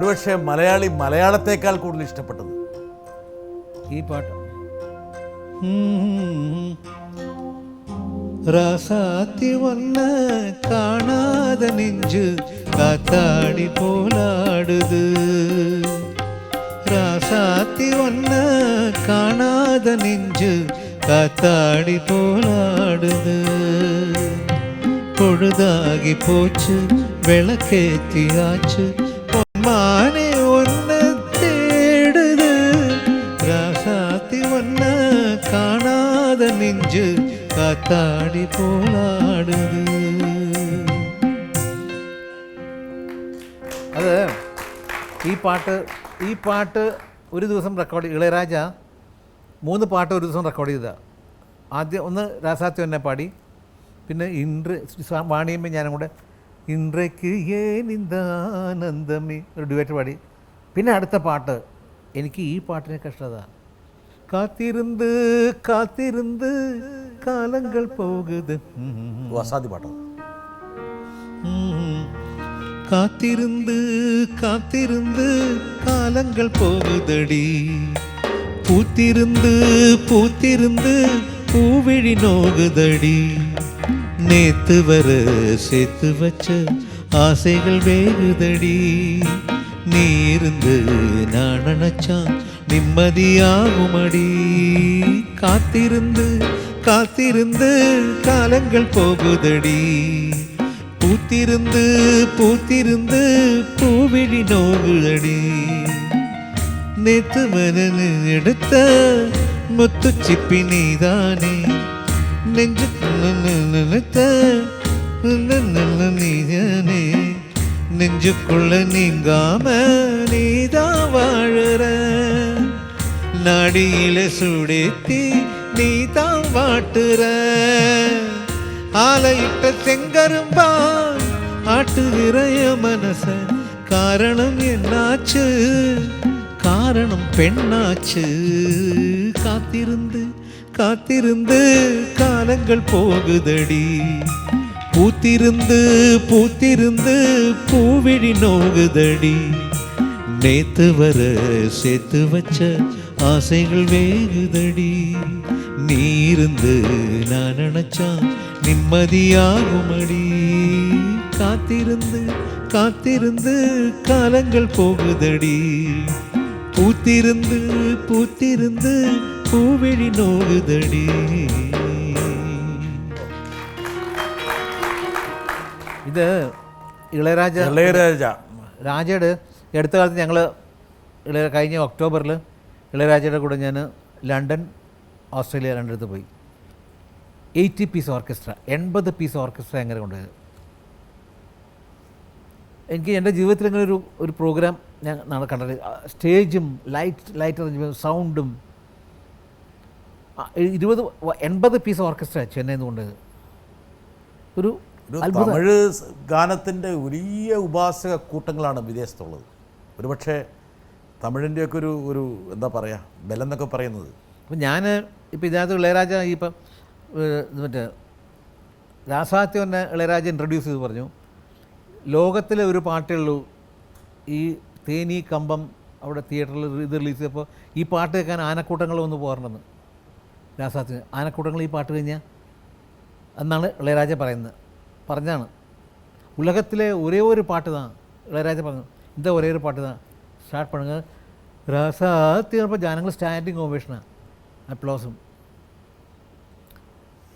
ഒരുപക്ഷെ മലയാളി മലയാളത്തേക്കാൾ കൂടുതൽ ഇഷ്ടപ്പെട്ടത് ഈ പാട്ട്. ராசாத்தி ஒன்ன காணாத நெஞ்சு காத்தாடி போலாடுது. ராசாத்தி ஒன்ன காணாத நெஞ்சு காத்தாடி போலாடுது. பொழுதாகி போச்சு விளக்கேத்தியாச்சு பொன்மானே ஒன்ன தேடுது. ராசாத்தி ஒன்ன காணாத நெஞ்சு കാത്താടി പോലാടുത്. അത് ഈ പാട്ട് ഒരു ദിവസം റെക്കോർഡ്, ഇളയരാജ 3 പാട്ട് ഒരു ദിവസം റെക്കോർഡ് ചെയ്തതാണ്. ആദ്യം ഒന്ന് രാസാത്തി എന്നെ പാടി, പിന്നെ വാണിയമ്മ ഞാനും കൂടെ ഇൻട്രയ്ക്ക് ഏനിന്ദാനന്ദമേ ഒരു ഡുവറ്റ് പാടി. പിന്നെ അടുത്ത പാട്ട് എനിക്ക് ഈ പാട്ടിനെ കഷ്ടതാണ്. കാത്തിരുന്ന് കാത്തിരുന്ന് കാലങ്ങൾ പോകുത്. അസാധ്യ പാട്ടാണ്. കാത്തിരുന്ന് കാത്തിരുന്ന് കാലങ്ങൾ പോകുതടി. പൂത്തിരുന്ന് പൂത്തിരുന്ന് പൂവിഴി നോകുതടി. நேத்து வர சேர்த்து வச்ச ஆசைகள் வேகுதடி. நீ இருந்து நான் நினைச்சா நிம்மதியாகுமடி. காத்திருந்து காத்திருந்து காலங்கள் போகுதடி. பூத்திருந்து பூத்திருந்து பூவிழி நோகுதடி. நேத்து மனு எடுத்த முத்துச்சிப்பி நீதானே. நெஞ்சு நினைத்த நீதானே. நெஞ்சுக்குள்ள நீங்காம நீதான் வாழற. நாடியில சுடேத்தி நீதான் வாட்டுற. ஆலையிட்ட செங்கரும்பா ஆட்டுகிற மனச. காரணம் என்னாச்சு, காரணம் பெண்ணாச்சு. காத்திருந்து காத்திருந்து காலங்கள் போகுதடி. பூத்திருந்து பூத்திருந்து பூவிழி நோகுதடி. நேத்து வர சேர்த்து வச்ச ஆசைகள் வேகுதடி. நீ இருந்து நான் நினைச்சா நிம்மதியாகுமடி. காத்திருந்து காத்திருந்து காலங்கள் போகுதடி. பூத்திருந்து பூத்திருந்து பூவிழி நோகுதடி. ഇത് രാജയുടെ അടുത്ത കാലത്ത് ഞങ്ങൾ കഴിഞ്ഞ ഒക്ടോബറിൽ ഇളയരാജയുടെ കൂടെ ഞാൻ ലണ്ടൻ, ഓസ്ട്രേലിയ രണ്ടിടത്ത് പോയി. 80 പീസ് ഓർക്കസ്ട്ര, 80 പീസ് ഓർക്കസ്ട്ര എങ്ങനെ കൊണ്ടുപോയത്. എനിക്ക് എൻ്റെ ജീവിതത്തിൽ ഇങ്ങനെ ഒരു പ്രോഗ്രാം ഞാൻ കണ്ടത്. സ്റ്റേജും ലൈറ്റ് അറേഞ്ച്മെൻറ്റും സൗണ്ടും 80 പീസ് ഓർക്കസ്ട്ര ചെന്നൈയിൽ നിന്ന് കൊണ്ടുപോയത്. ഒരു തമിഴ് ഗാനത്തിൻ്റെ വലിയ ഉപാസക കൂട്ടങ്ങളാണ് വിദേശത്തുള്ളത്. ഒരുപക്ഷെ തമിഴിൻ്റെയൊക്കെ ഒരു എന്താ പറയുക ബലം എന്നൊക്കെ പറയുന്നത്. അപ്പം ഞാൻ ഇപ്പം ഇതിനകത്ത് ഇളയരാജ ഇപ്പം മറ്റേ രാസാത്തി തന്നെ ഇളയരാജ ഇൻട്രൊഡ്യൂസ് ചെയ്ത് പറഞ്ഞു, ലോകത്തിലെ ഒരു പാട്ടേ ഉള്ളൂ ഈ തേനി കമ്പം അവിടെ തിയേറ്ററിൽ ഇത് റിലീസ് ചെയ്തപ്പോൾ ഈ പാട്ട് കേൾക്കാൻ ആനക്കൂട്ടങ്ങൾ വന്ന് പോകാറുണ്ടെന്ന്. രാസാത്തി ആനക്കൂട്ടങ്ങൾ ഈ പാട്ട് കഴിഞ്ഞാൽ എന്നാണ് ഇളയരാജ പറഞ്ഞാണ്. ഉലകത്തിലെ ഒരേ ഒരു പാട്ട് താ ഇളയരാജ പറഞ്ഞു. എന്താ ഒരേ ഒരു പാട്ട് താ സ്റ്റാർട്ട് പണുങ്ങ രാസാത്തി പറഞ്ഞപ്പോൾ ജനങ്ങൾ സ്റ്റാൻഡിങ് ഓവേഷനാണ്, അപ്ലോസും.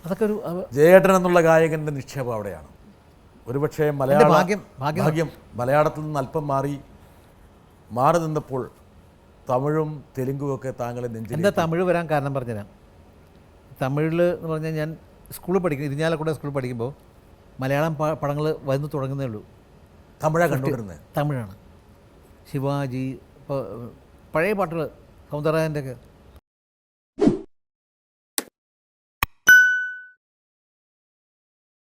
അതൊക്കെ ഒരു ജയേട്ടൻ എന്നുള്ള ഗായകൻ്റെ നിക്ഷേപം അവിടെയാണ്. ഒരുപക്ഷെ ഭാഗ്യം മലയാളത്തിൽ നിന്ന് അല്പം മാറി നിന്നപ്പോൾ തമിഴും തെലുങ്കുമൊക്കെ താങ്കളെ നെഞ്ചിൽ. എന്താ തമിഴ് വരാൻ കാരണം പറഞ്ഞുതരാം. തമിഴിൽ എന്ന് പറഞ്ഞാൽ ഞാൻ സ്കൂളിൽ പഠിക്കും, ഇരിഞ്ഞാലക്കുട സ്കൂളിൽ പഠിക്കുമ്പോൾ മലയാളം പടങ്ങൾ വന്നു തുടങ്ങുന്നേ ഉള്ളൂ. തമിഴാണ് കണ്ടുവരുന്നത്. തമിഴാണ്. ശിവാജി, ഇപ്പോൾ പഴയ പാട്ടുകൾ സൗന്ദരരാജൻ്റെ ഒക്കെ